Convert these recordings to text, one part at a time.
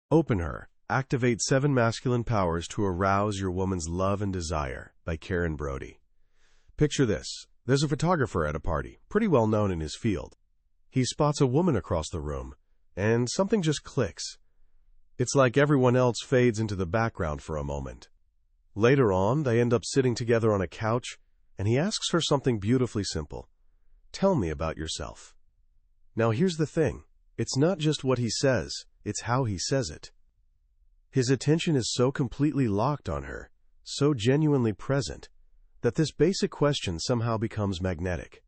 Open Her. Activate 7 Masculine Powers to Arouse Your Woman's Love and Desire by Karen Brody. Picture this. There's a photographer at a party, pretty well known in his field. He spots a woman across the room, and something just clicks. It's like everyone else fades into the background for a moment. Later on, they end up sitting together on a couch, and he asks her something beautifully simple. Tell me about yourself. Now here's the thing. It's not just what he says, it's how he says it. His attention is so completely locked on her, so genuinely present, that this basic question somehow becomes magnetic.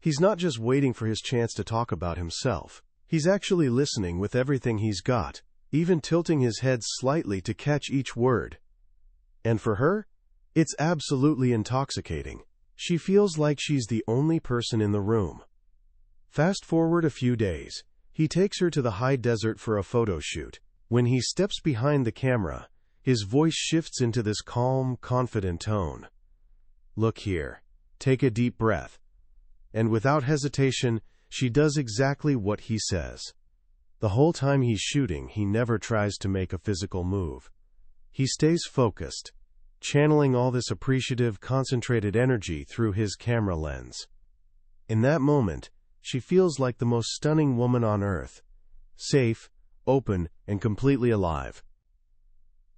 He's not just waiting for his chance to talk about himself. He's actually listening with everything he's got, even tilting his head slightly to catch each word. And for her, it's absolutely intoxicating. She feels like she's the only person in the room. Fast forward a few days. He takes her to the high desert for a photo shoot. When he steps behind the camera, his voice shifts into this calm, confident tone. Look here. Take a deep breath. And without hesitation, she does exactly what he says. The whole time he's shooting, he never tries to make a physical move. He stays focused, channeling all this appreciative, concentrated energy through his camera lens. In that moment, she feels like the most stunning woman on earth. Safe, open, and completely alive.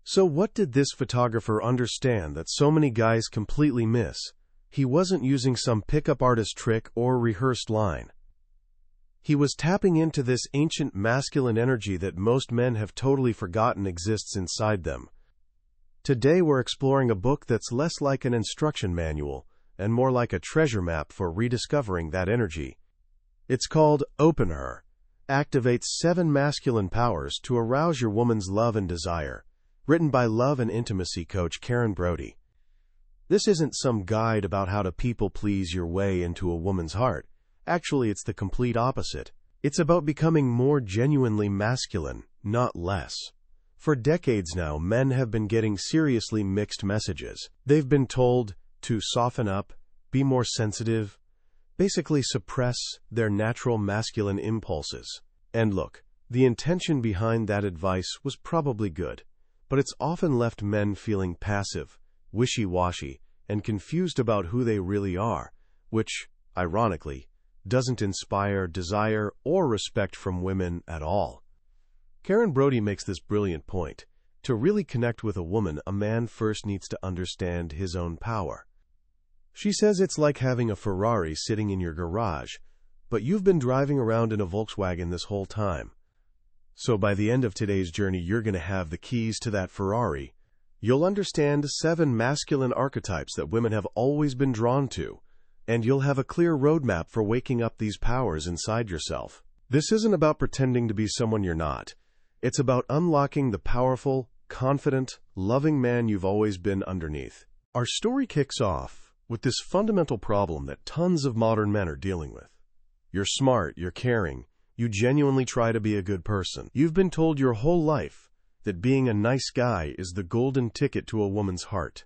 So what did this photographer understand that so many guys completely miss? He wasn't using some pickup artist trick or rehearsed line. He was tapping into this ancient masculine energy that most men have totally forgotten exists inside them. Today we're exploring a book that's less like an instruction manual and more like a treasure map for rediscovering that energy. It's called Open Her. Activate 7 Masculine Powers to Arouse Your Woman's Love and Desire, written by love and intimacy coach Karen Brody. This isn't some guide about how to people-please your way into a woman's heart. Actually, it's the complete opposite. It's about becoming more genuinely masculine, not less. For decades now, men have been getting seriously mixed messages. They've been told to soften up, be more sensitive, basically suppress their natural masculine impulses. And look, the intention behind that advice was probably good, but it's often left men feeling passive, wishy-washy, and confused about who they really are, which, ironically, doesn't inspire desire or respect from women at all. Karen Brody makes this brilliant point. To really connect with a woman, a man first needs to understand his own power. She says it's like having a Ferrari sitting in your garage, but you've been driving around in a Volkswagen this whole time. So by the end of today's journey, you're going to have the keys to that Ferrari. You'll understand 7 masculine archetypes that women have always been drawn to, and you'll have a clear roadmap for waking up these powers inside yourself. This isn't about pretending to be someone you're not. It's about unlocking the powerful, confident, loving man you've always been underneath. Our story kicks off with this fundamental problem that tons of modern men are dealing with. You're smart, you're caring, you genuinely try to be a good person. You've been told your whole life that being a nice guy is the golden ticket to a woman's heart.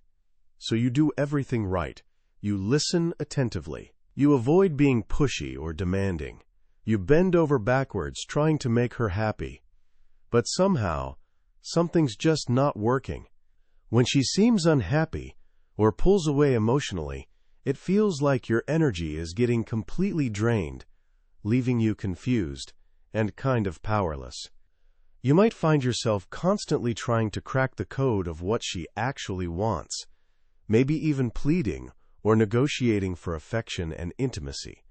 So you do everything right. You listen attentively. You avoid being pushy or demanding. You bend over backwards trying to make her happy. But somehow, something's just not working. When she seems unhappy or pulls away emotionally, it feels like your energy is getting completely drained, leaving you confused and kind of powerless. You might find yourself constantly trying to crack the code of what she actually wants, maybe even pleading or negotiating for affection and intimacy.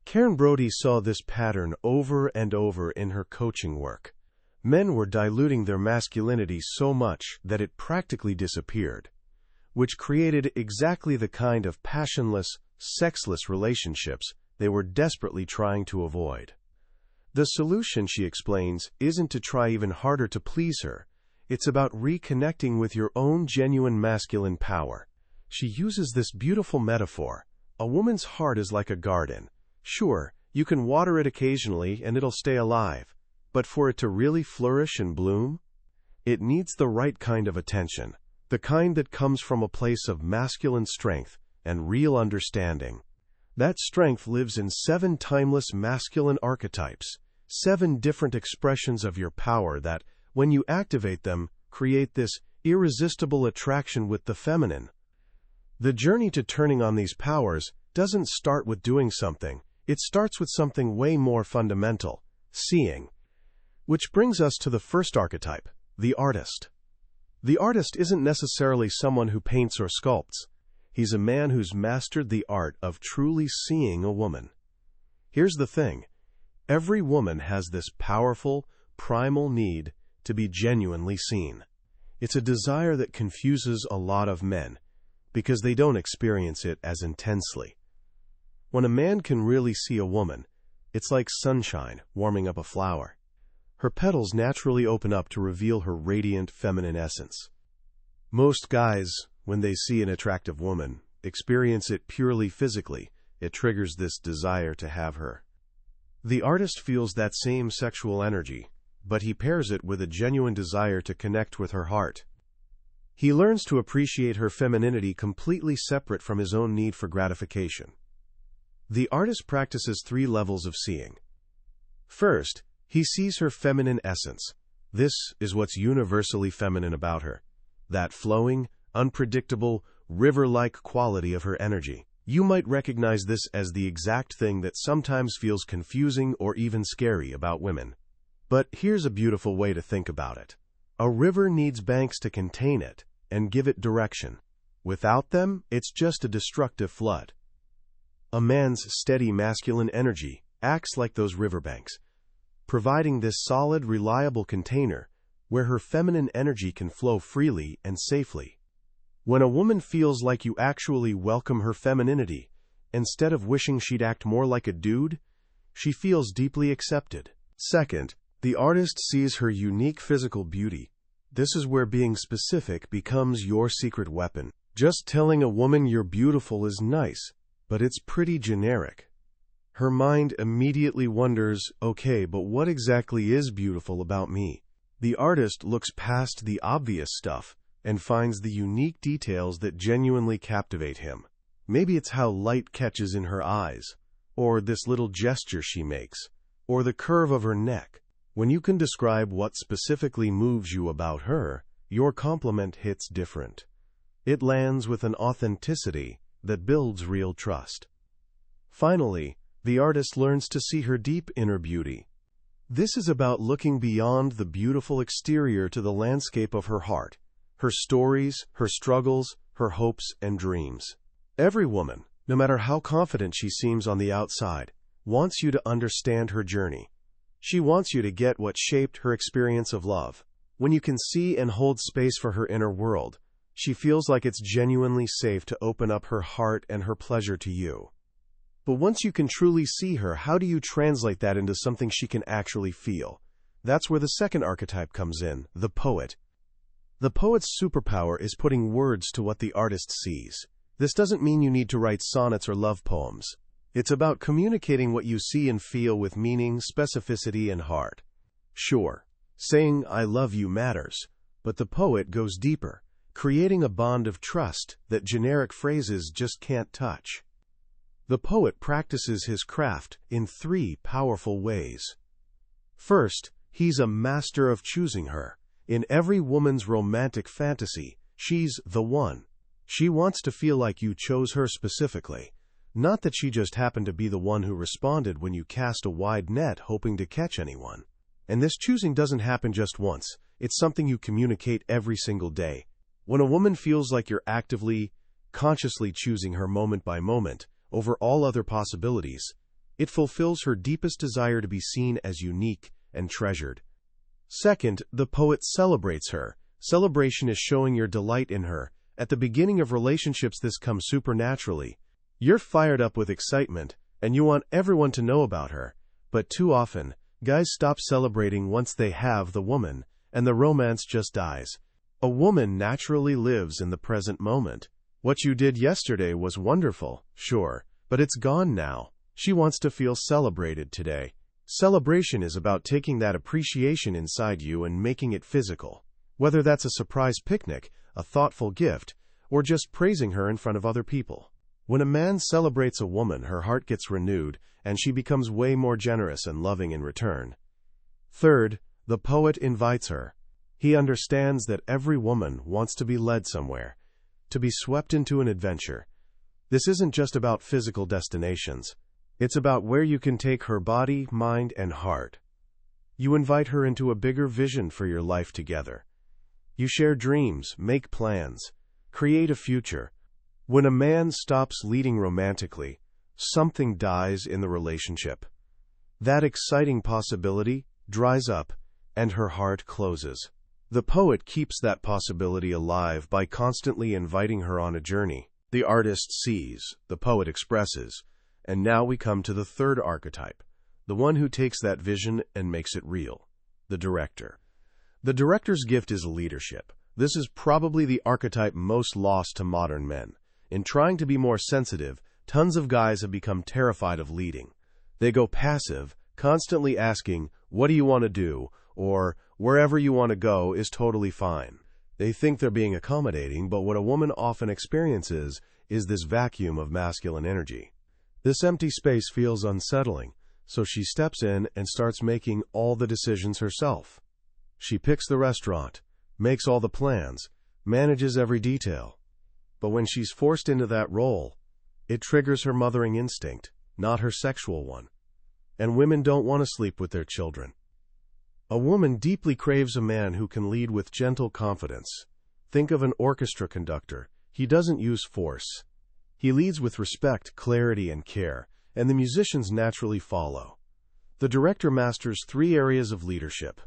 Karen Brody saw this pattern over and over in her coaching work. Men were diluting their masculinity so much that it practically disappeared, which created exactly the kind of passionless, sexless relationships they were desperately trying to avoid. The solution, she explains, isn't to try even harder to please her. It's about reconnecting with your own genuine masculine power. She uses this beautiful metaphor. A woman's heart is like a garden. Sure, you can water it occasionally and it'll stay alive. But for it to really flourish and bloom, it needs the right kind of attention, the kind that comes from a place of masculine strength and real understanding. That strength lives in 7 timeless masculine archetypes, 7 different expressions of your power that, When you activate them, create this irresistible attraction with the feminine. The journey to turning on these powers doesn't start with doing something, it starts with something way more fundamental, seeing. Which brings us to the first archetype, the artist. The artist isn't necessarily someone who paints or sculpts. He's a man who's mastered the art of truly seeing a woman. Here's the thing. Every woman has this powerful, primal need to be genuinely seen. It's a desire that confuses a lot of men, because they don't experience it as intensely. When a man can really see a woman, it's like sunshine warming up a flower. Her petals naturally open up to reveal her radiant feminine essence. Most guys, when they see an attractive woman, experience it purely physically. It triggers this desire to have her. The artist feels that same sexual energy, but he pairs it with a genuine desire to connect with her heart. He learns to appreciate her femininity completely separate from his own need for gratification. The artist practices 3 levels of seeing. First, he sees her feminine essence. This is what's universally feminine about her. That flowing, unpredictable, river-like quality of her energy. You might recognize this as the exact thing that sometimes feels confusing or even scary about women. But here's a beautiful way to think about it. A river needs banks to contain it and give it direction. Without them, it's just a destructive flood. A man's steady masculine energy acts like those riverbanks, providing this solid, reliable container where her feminine energy can flow freely and safely. When a woman feels like you actually welcome her femininity, instead of wishing she'd act more like a dude, she feels deeply accepted. Second, the artist sees her unique physical beauty. This is where being specific becomes your secret weapon. Just telling a woman you're beautiful is nice, but it's pretty generic. Her mind immediately wonders, okay, but what exactly is beautiful about me? The artist looks past the obvious stuff and finds the unique details that genuinely captivate him. Maybe it's how light catches in her eyes, or this little gesture she makes, or the curve of her neck. When you can describe what specifically moves you about her, your compliment hits different. It lands with an authenticity that builds real trust. Finally, the artist learns to see her deep inner beauty. This is about looking beyond the beautiful exterior to the landscape of her heart, her stories, her struggles, her hopes and dreams. Every woman, no matter how confident she seems on the outside, wants you to understand her journey. She wants you to get what shaped her experience of love. When you can see and hold space for her inner world, she feels like it's genuinely safe to open up her heart and her pleasure to you. But once you can truly see her, how do you translate that into something she can actually feel? That's where the second archetype comes in, the poet. The poet's superpower is putting words to what the artist sees. This doesn't mean you need to write sonnets or love poems. It's about communicating what you see and feel with meaning, specificity, and heart. Sure, saying "I love you" matters, but the poet goes deeper, creating a bond of trust that generic phrases just can't touch. The poet practices his craft in 3 powerful ways. First, he's a master of choosing her. In every woman's romantic fantasy, she's the one. She wants to feel like you chose her specifically, not that she just happened to be the one who responded when you cast a wide net hoping to catch anyone. And this choosing doesn't happen just once. It's something you communicate every single day. When a woman feels like you're actively, consciously choosing her moment by moment, over all other possibilities, it fulfills her deepest desire to be seen as unique and treasured. Second, the poet celebrates her. Celebration is showing your delight in her. At the beginning of relationships, this comes supernaturally. You're fired up with excitement, and you want everyone to know about her. But too often, guys stop celebrating once they have the woman, and the romance just dies. A woman naturally lives in the present moment. What you did yesterday was wonderful, sure, but it's gone now. She wants to feel celebrated today. Celebration is about taking that appreciation inside you and making it physical. Whether that's a surprise picnic, a thoughtful gift, or just praising her in front of other people. When a man celebrates a woman, her heart gets renewed, and she becomes way more generous and loving in return. Third, the poet invites her. He understands that every woman wants to be led somewhere, to be swept into an adventure. This isn't just about physical destinations. It's about where you can take her body, mind, and heart. You invite her into a bigger vision for your life together. You share dreams, make plans, create a future. When a man stops leading romantically, something dies in the relationship. That exciting possibility dries up, and her heart closes. The poet keeps that possibility alive by constantly inviting her on a journey. The artist sees, the poet expresses, and now we come to the third archetype, the one who takes that vision and makes it real, the director. The director's gift is leadership. This is probably the archetype most lost to modern men. In trying to be more sensitive, tons of guys have become terrified of leading. They go passive, constantly asking, "What do you want to do?" or "Wherever you want to go is totally fine." They think they're being accommodating, but what a woman often experiences is this vacuum of masculine energy. This empty space feels unsettling, so she steps in and starts making all the decisions herself. She picks the restaurant, makes all the plans, manages every detail. But when she's forced into that role, it triggers her mothering instinct, not her sexual one. And women don't want to sleep with their children. A woman deeply craves a man who can lead with gentle confidence. Think of an orchestra conductor. He doesn't use force. He leads with respect, clarity, and care, and the musicians naturally follow. The director masters 3 areas of leadership.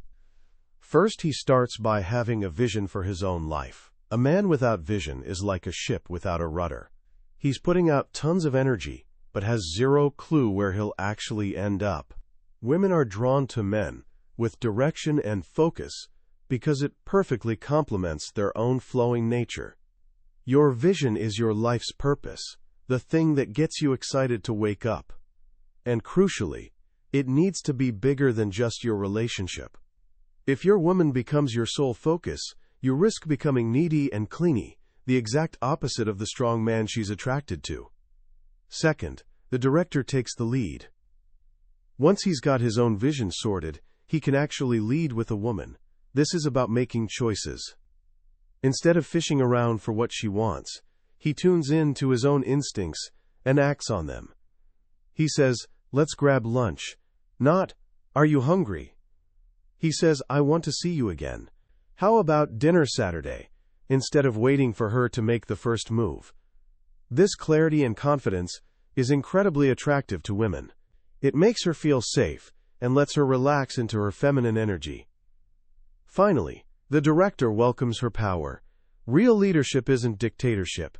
First, he starts by having a vision for his own life. A man without vision is like a ship without a rudder. He's putting out tons of energy, but has zero clue where he'll actually end up. Women are drawn to men with direction and focus because it perfectly complements their own flowing nature. Your vision is your life's purpose, the thing that gets you excited to wake up. And crucially, it needs to be bigger than just your relationship. If your woman becomes your sole focus, you risk becoming needy and clingy, the exact opposite of the strong man she's attracted to. Second, the director takes the lead. Once he's got his own vision sorted, he can actually lead with a woman. This is about making choices. Instead of fishing around for what she wants, he tunes in to his own instincts and acts on them. He says, "Let's grab lunch." Not, "Are you hungry?" He says, "I want to see you again. How about dinner Saturday?" instead of waiting for her to make the first move. This clarity and confidence is incredibly attractive to women. It makes her feel safe and lets her relax into her feminine energy. Finally, the director welcomes her power. Real leadership isn't dictatorship.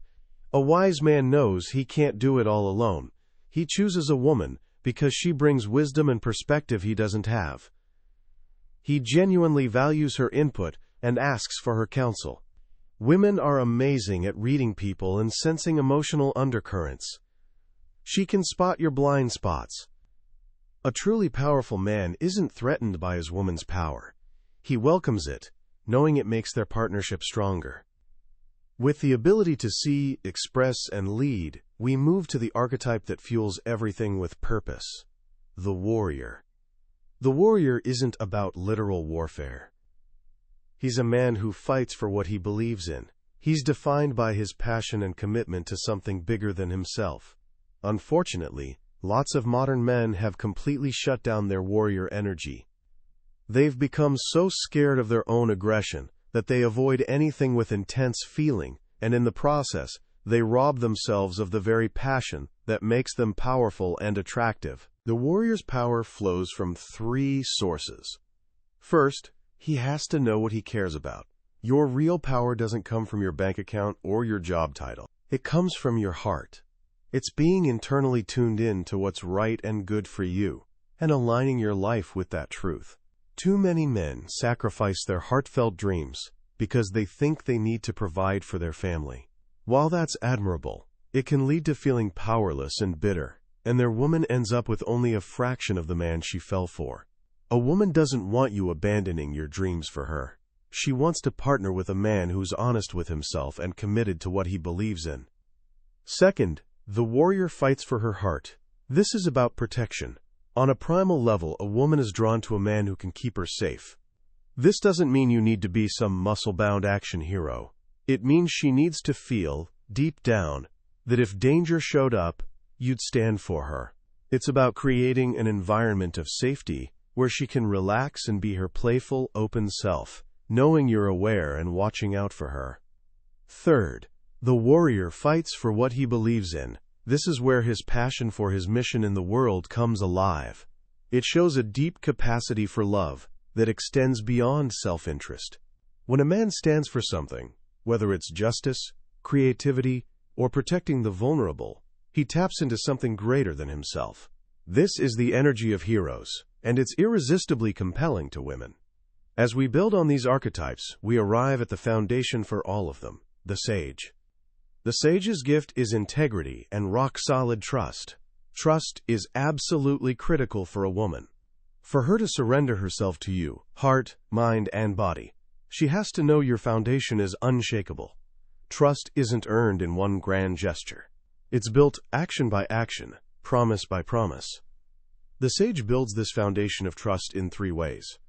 A wise man knows he can't do it all alone. He chooses a woman because she brings wisdom and perspective he doesn't have. He genuinely values her input and asks for her counsel. Women are amazing at reading people and sensing emotional undercurrents. She can spot your blind spots. A truly powerful man isn't threatened by his woman's power. He welcomes it, knowing it makes their partnership stronger. With the ability to see, express, and lead, we move to the archetype that fuels everything with purpose, the warrior. The warrior isn't about literal warfare. He's a man who fights for what he believes in. He's defined by his passion and commitment to something bigger than himself. Unfortunately, lots of modern men have completely shut down their warrior energy. They've become so scared of their own aggression that they avoid anything with intense feeling, and in the process, they rob themselves of the very passion that makes them powerful and attractive. The warrior's power flows from 3 sources. First, he has to know what he cares about. Your real power doesn't come from your bank account or your job title. It comes from your heart. It's being internally tuned in to what's right and good for you, and aligning your life with that truth. Too many men sacrifice their heartfelt dreams because they think they need to provide for their family. While that's admirable, it can lead to feeling powerless and bitter, and their woman ends up with only a fraction of the man she fell for. A woman doesn't want you abandoning your dreams for her. She wants to partner with a man who's honest with himself and committed to what he believes in. Second, the warrior fights for her heart. This is about protection. On a primal level, a woman is drawn to a man who can keep her safe. This doesn't mean you need to be some muscle-bound action hero. It means she needs to feel, deep down, that if danger showed up, you'd stand for her. It's about creating an environment of safety where she can relax and be her playful, open self, knowing you're aware and watching out for her. Third, the warrior fights for what he believes in. This is where his passion for his mission in the world comes alive. It shows a deep capacity for love that extends beyond self-interest. When a man stands for something, whether it's justice, creativity, or protecting the vulnerable, he taps into something greater than himself. This is the energy of heroes, and it's irresistibly compelling to women. As we build on these archetypes, we arrive at the foundation for all of them, the sage. The sage's gift is integrity and rock-solid trust. Trust is absolutely critical for a woman. For her to surrender herself to you, heart, mind, and body, she has to know your foundation is unshakable. Trust isn't earned in one grand gesture. It's built action by action, promise by promise. The sage builds this foundation of trust in 3 ways.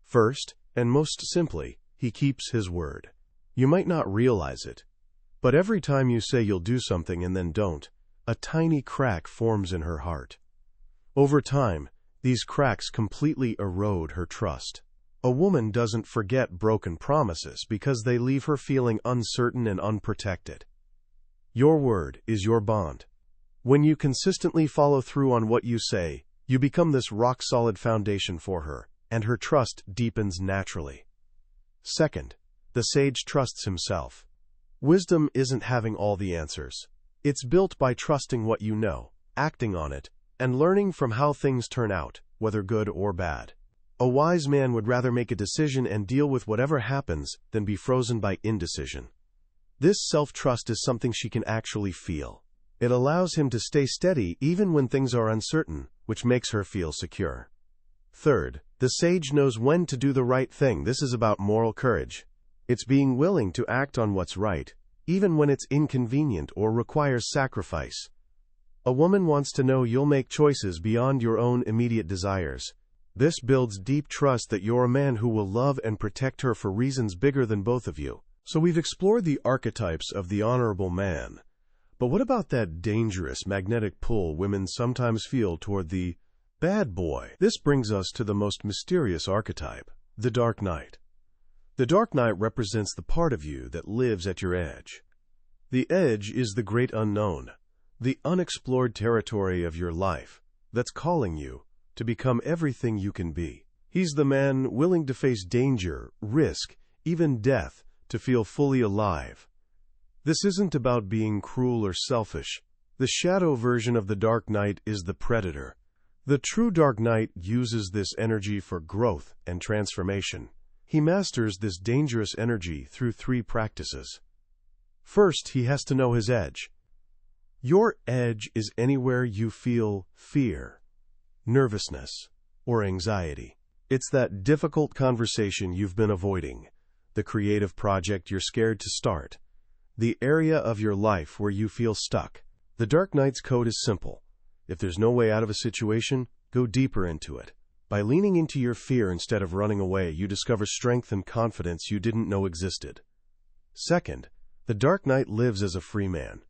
First, and most simply, he keeps his word. You might not realize it, but every time you say you'll do something and then don't, a tiny crack forms in her heart. Over time, these cracks completely erode her trust. A woman doesn't forget broken promises because they leave her feeling uncertain and unprotected. Your word is your bond. When you consistently follow through on what you say, you become this rock-solid foundation for her, and her trust deepens naturally. Second, the sage trusts himself. Wisdom isn't having all the answers. It's built by trusting what you know, acting on it, and learning from how things turn out, whether good or bad. A wise man would rather make a decision and deal with whatever happens than be frozen by indecision. This self-trust is something she can actually feel. It allows him to stay steady even when things are uncertain, which makes her feel secure. Third, the sage knows when to do the right thing. This is about moral courage. It's being willing to act on what's right, even when it's inconvenient or requires sacrifice. A woman wants to know you'll make choices beyond your own immediate desires. This builds deep trust that you're a man who will love and protect her for reasons bigger than both of you. So we've explored the archetypes of the honorable man. But what about that dangerous magnetic pull women sometimes feel toward the bad boy? This brings us to the most mysterious archetype, the Dark Knight. The Dark Knight represents the part of you that lives at your edge. The edge is the great unknown, the unexplored territory of your life that's calling you to become everything you can be. He's the man willing to face danger, risk, even death, to feel fully alive. This isn't about being cruel or selfish. The shadow version of the Dark Knight is the predator. The true Dark Knight uses this energy for growth and transformation. He masters this dangerous energy through 3 practices. First, he has to know his edge. Your edge is anywhere you feel fear, nervousness, or anxiety. It's that difficult conversation you've been avoiding, the creative project you're scared to start, the area of your life where you feel stuck. The Dark Knight's code is simple. If there's no way out of a situation, go deeper into it. By leaning into your fear instead of running away, you discover strength and confidence you didn't know existed. Second, the Dark Knight lives as a free man.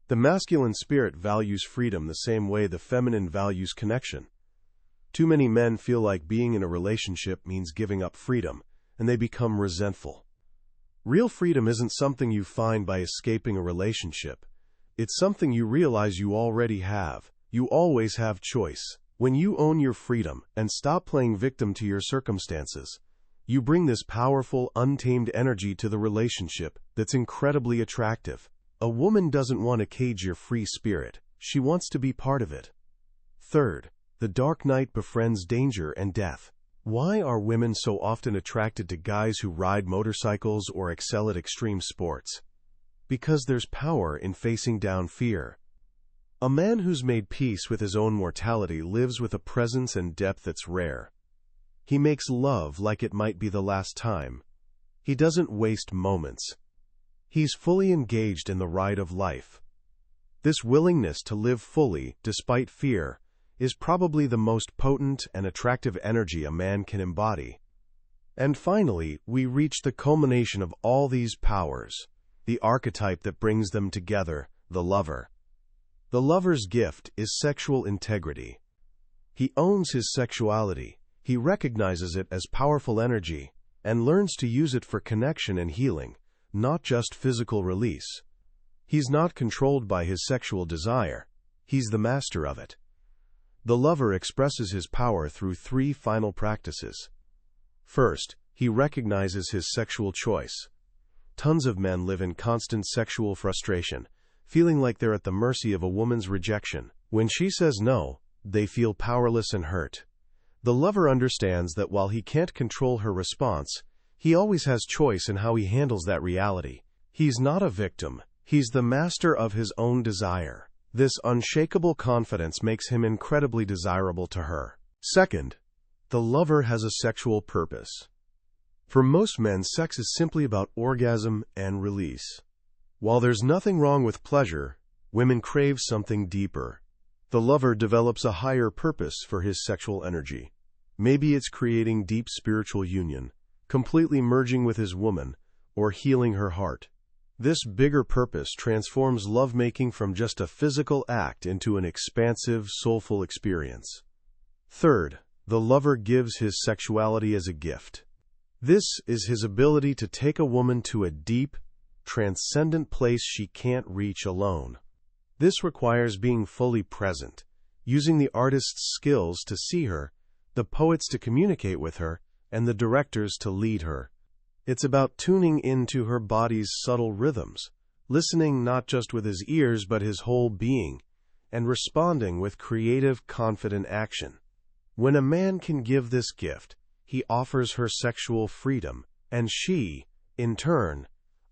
The masculine spirit values freedom the same way the feminine values connection. Too many men feel like being in a relationship means giving up freedom, and they become resentful. Real freedom isn't something you find by escaping a relationship. It's something you realize you already have. You always have choice. When you own your freedom and stop playing victim to your circumstances, you bring this powerful, untamed energy to the relationship that's incredibly attractive. A woman doesn't want to cage your free spirit. She wants to be part of it. Third, the Dark Knight befriends danger and death. Why are women so often attracted to guys who ride motorcycles or excel at extreme sports? Because there's power in facing down fear. A man who's made peace with his own mortality lives with a presence and depth that's rare. He makes love like it might be the last time. He doesn't waste moments. He's fully engaged in the ride of life. This willingness to live fully, despite fear, is probably the most potent and attractive energy a man can embody. And finally, we reach the culmination of all these powers, the archetype that brings them together, the lover. The lover's gift is sexual integrity. He owns his sexuality, he recognizes it as powerful energy, and learns to use it for connection and healing, not just physical release. He's not controlled by his sexual desire, he's the master of it. The lover expresses his power through 3 final practices. First, he recognizes his sexual choice. Tons of men live in constant sexual frustration, feeling like they're at the mercy of a woman's rejection. When she says no, they feel powerless and hurt. The lover understands that while he can't control her response, he always has choice in how he handles that reality. He's not a victim, he's the master of his own desire. This unshakable confidence makes him incredibly desirable to her. Second, the lover has a sexual purpose. For most men, sex is simply about orgasm and release. While there's nothing wrong with pleasure, women crave something deeper. The lover develops a higher purpose for his sexual energy. Maybe it's creating deep spiritual union, completely merging with his woman, or healing her heart. This bigger purpose transforms lovemaking from just a physical act into an expansive, soulful experience. Third, the lover gives his sexuality as a gift. This is his ability to take a woman to a deep, transcendent place she can't reach alone. This requires being fully present, using the artist's skills to see her, the poets to communicate with her, and the directors to lead her. It's about tuning into her body's subtle rhythms, listening not just with his ears but his whole being, and responding with creative, confident action. When a man can give this gift, he offers her sexual freedom, and she, in turn,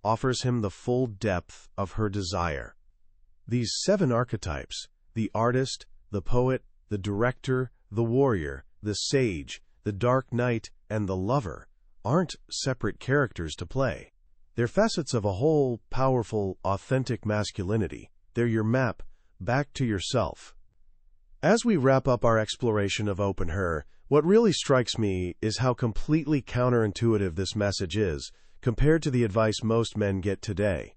offers him the full depth of her desire. These 7 archetypes, the artist, the poet, the director, the warrior, the sage, the dark knight, and the lover, aren't separate characters to play. They're facets of a whole, powerful, authentic masculinity. They're your map back to yourself. As we wrap up our exploration of Open Her, what really strikes me is how completely counterintuitive this message is compared to the advice most men get today.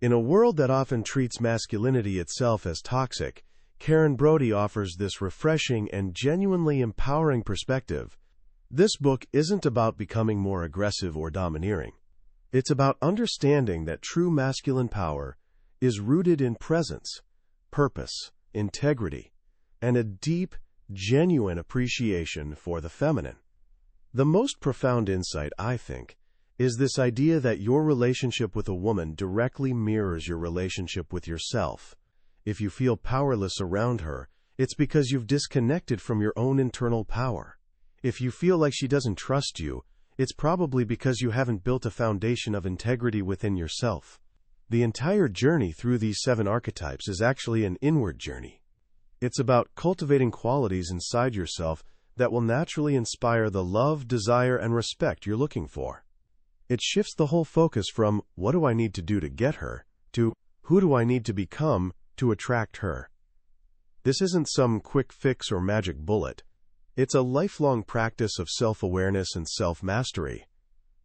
In a world that often treats masculinity itself as toxic, Karen Brody offers this refreshing and genuinely empowering perspective. This book isn't about becoming more aggressive or domineering. It's about understanding that true masculine power is rooted in presence, purpose, integrity, and a deep, genuine appreciation for the feminine. The most profound insight, I think, is this idea that your relationship with a woman directly mirrors your relationship with yourself. If you feel powerless around her, it's because you've disconnected from your own internal power. If you feel like she doesn't trust you, it's probably because you haven't built a foundation of integrity within yourself. The entire journey through these 7 archetypes is actually an inward journey. It's about cultivating qualities inside yourself that will naturally inspire the love, desire, and respect you're looking for. It shifts the whole focus from, what do I need to do to get her, to, who do I need to become to attract her? This isn't some quick fix or magic bullet. It's a lifelong practice of self-awareness and self-mastery.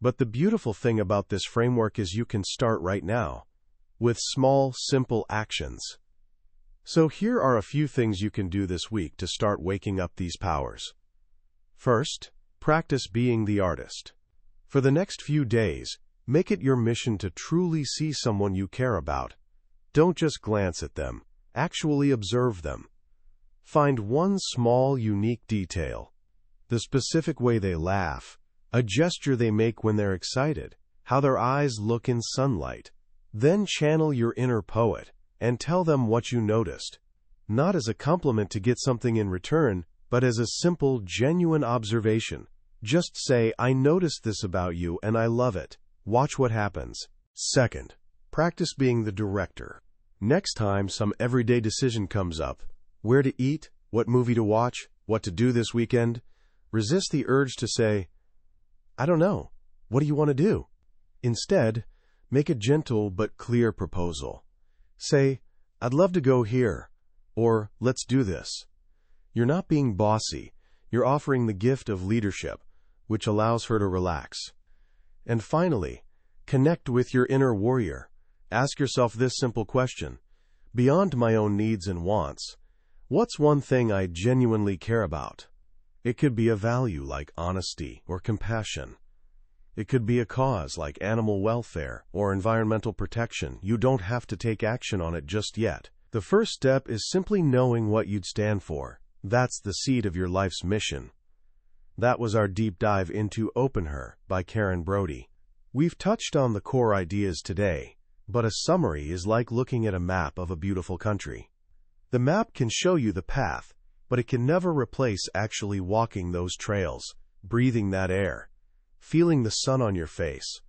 But the beautiful thing about this framework is you can start right now, with small, simple actions. So here are a few things you can do this week to start waking up these powers. First, practice being the artist. For the next few days, make it your mission to truly see someone you care about. Don't just glance at them, actually observe them. Find one small, unique detail, the specific way they laugh, a gesture they make when they're excited, how their eyes look in sunlight. Then channel your inner poet and tell them what you noticed, not as a compliment to get something in return, but as a simple, genuine observation. Just say, I noticed this about you and I love it. Watch what happens. Second, practice being the director. Next time some everyday decision comes up, where to eat, what movie to watch, what to do this weekend, resist the urge to say, I don't know, what do you want to do? Instead, make a gentle but clear proposal. Say, I'd love to go here, or let's do this. You're not being bossy, you're offering the gift of leadership, which allows her to relax. And finally, connect with your inner warrior. Ask yourself this simple question: beyond my own needs and wants, what's one thing I genuinely care about? It could be a value like honesty or compassion. It could be a cause like animal welfare or environmental protection. You don't have to take action on it just yet. The first step is simply knowing what you'd stand for. That's the seed of your life's mission. That was our deep dive into Open Her by Karen Brody. We've touched on the core ideas today, but a summary is like looking at a map of a beautiful country. The map can show you the path, but it can never replace actually walking those trails, breathing that air, feeling the sun on your face.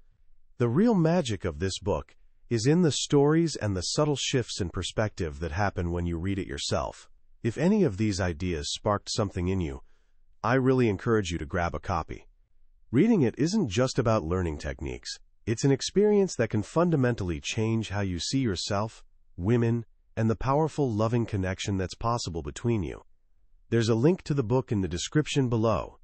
The real magic of this book is in the stories and the subtle shifts in perspective that happen when you read it yourself. If any of these ideas sparked something in you, I really encourage you to grab a copy. Reading it isn't just about learning techniques. It's an experience that can fundamentally change how you see yourself, women, and the powerful, loving connection that's possible between you. There's a link to the book in the description below.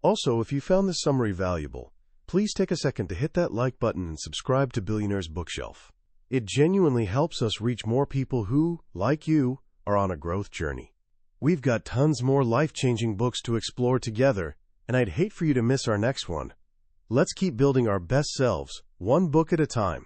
Also, if you found this summary valuable, please take a second to hit that like button and subscribe to Billionaire's Bookshelf. It genuinely helps us reach more people who, like you, are on a growth journey. We've got tons more life-changing books to explore together, and I'd hate for you to miss our next one. Let's keep building our best selves, one book at a time.